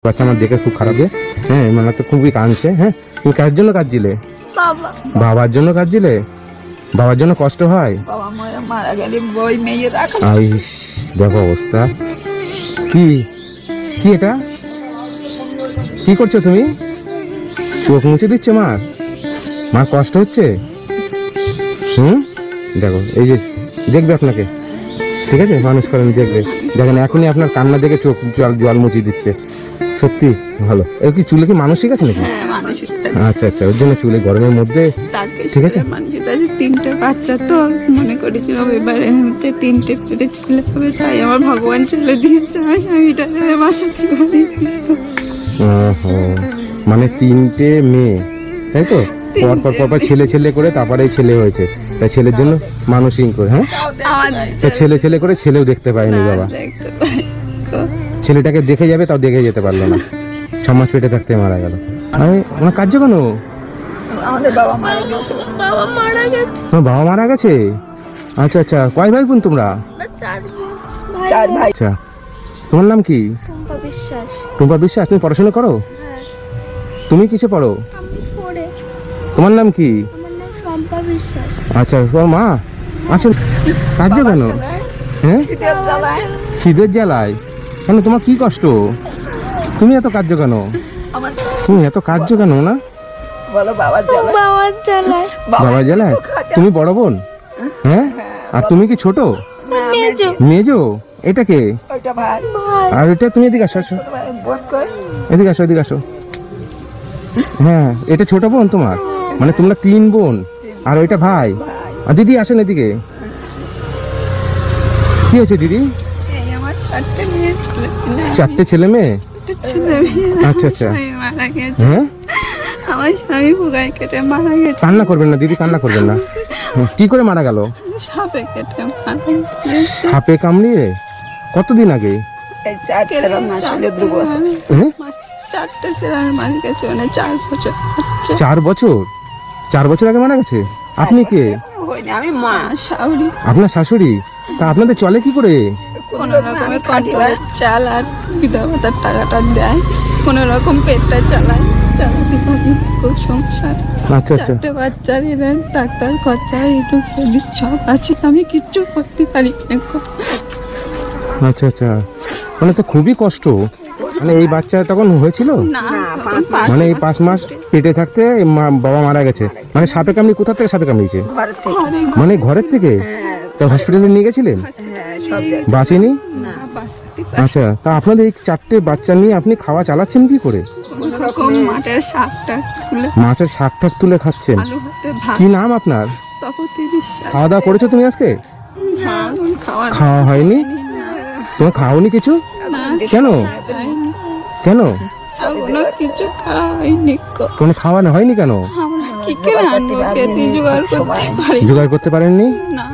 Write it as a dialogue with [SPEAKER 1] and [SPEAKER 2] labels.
[SPEAKER 1] বাচ্চা আমার দেখে খুব খারাপ। হ্যাঁ, মানে তো খুবই কাঁদছে। হ্যাঁ, তুমি কার জন্য কাঁদছিলে? বাবার জন্য কাঁদছিলে? বাবার জন্য কষ্ট হয়? দেখো অবস্থা কি কি এটা কি করছো তুমি? চোখ মুছে দিচ্ছ মার কষ্ট হচ্ছে। দেখো এই যে দেখবে আপনাকে, ঠিক আছে, মানুষ করেন দেখবে। দেখেন এখনই আপনার কান্না দেখে চোখ জল মুছিয়ে দিচ্ছে। সত্যি ভালো। এই কি চুলে কি মানসিক আছে নাকি? আচ্ছা আচ্ছা, ওর জন্য চুলে গরমের মধ্যে। ঠিক আছে,
[SPEAKER 2] তিনটে বাচ্চা তো মনে করেছিল এবারে হচ্ছে তিনটে পেটে ছেলে হবে, তাই আমার ভগবান ছেলে দিয়েছে, আমার স্বামীটা বাঁচাতে পারি।
[SPEAKER 1] মানে তিনটে মেয়ে, তাই তো? পর ছেলে ছেলে করে তারপরে ছেলে হয়েছে, তাই ছেলের জন্য মানসিক করে। হ্যাঁ, ছেলে ছেলে করে ছেলেও দেখতে পায়নি বাবা। ছেলেটাকে দেখে যাবে, তাও দেখে যেতে পারলো না, 6 মাস পেটে থাকতে মারা গেল। আরে ওনার কার্য কেন?
[SPEAKER 2] আমাদের বাবা মারা গেছে।
[SPEAKER 1] বাবা মারা গেছে? আচ্ছা আচ্ছা, কয় ভাই বোন তোমরা?
[SPEAKER 2] 4 ভাই।
[SPEAKER 1] আচ্ছা, তোমার নাম কি? টুম্পা বিশ্বাস। তুমি পড়াশোনা করো? তুমি কিসে পড়ো? তোমার নাম কি? আচ্ছা, তোমার মা আচ্ছা, কার্য কেন? হ্যাঁ, খিদের জ্বালায় কেন? তোমার কি কষ্ট? তুমি এত কার্য কেন? তুমি এত কার্য কেন না? বাবা জ্বালায়। তুমি বড় বোন? হ্যাঁ, আর তুমি কি ছোট? মেজো। এটা কে? আর এটা তুমি এদিকে আসো, এদিকে আসো, এদিকে আসো। হ্যাঁ, এটা ছোট বোন তোমার? মানে তোমরা 3 বোন আর ওইটা ভাই। আর দিদি আসেন এদিকে। কি হয়েছে দিদি? 4টে ছেলে মেয়ে? আচ্ছা আচ্ছা। হ্যাঁ,
[SPEAKER 2] আমার স্বামী পোকায় কেটে মারা গেছে।
[SPEAKER 1] কান্না করবেন না দিদি, কান্না করবেন না। কি করে মারা গেল?
[SPEAKER 2] সাপে কেটে মারা গেছে।
[SPEAKER 1] সাপে কামড়িয়ে? কতদিন আগে?
[SPEAKER 2] 2 বছর। 4টে ছেলের মারা গেছে, মানে 4 বছর।
[SPEAKER 1] 4 বছর? 4 বছর আগে মারা গেছে? আপনি কে?
[SPEAKER 2] আমি মা, শাশুড়ি।
[SPEAKER 1] আপনার শাশুড়ি? তা আপনাদের চলে কি করে?
[SPEAKER 2] কোনো রকমে কন্ট্রোলের চাল আর বিধবাতার টাকাটা দেয়, কোনো রকম পেটটা চালায়, চালাতে পারি সংসার।
[SPEAKER 1] আচ্ছা আচ্ছা।
[SPEAKER 2] 4টে বাচ্চার এলেন, ডাক্তার খরচা এইটুকু সব আছে, আমি কিচ্ছু করতে পারি না।
[SPEAKER 1] আচ্ছা আচ্ছা, মানে তো খুবই কষ্ট। মানে এই বাচ্চা তখন হয়েছিল? মানে এই 5 মাস পেটে থাকতে বাবা মারা গেছে। মানে সাপে কামড়ি কোথা থেকে সাপে কামড়িয়েছে? মানে ঘরের থেকে? তা হসপিটালে নিয়ে গেছিলেন? বাঁচেনি? আচ্ছা, তা আপনাদের এই 4টে বাচ্চা নিয়ে আপনি খাওয়া চালাচ্ছেন কি করে? মাছের শাক টাক তুলে খাচ্ছেন? কি নাম আপনার? খাওয়া দাওয়া করেছো তুমি আজকে? খাওয়া হয়নি? তোমার খাওনি কিছু? কেন কেন? কোনো খাওয়ানো হয়নি কেন?
[SPEAKER 2] জোগাড় করতে পারিনি।
[SPEAKER 1] জোগাড় করতে পারেননি?
[SPEAKER 2] না।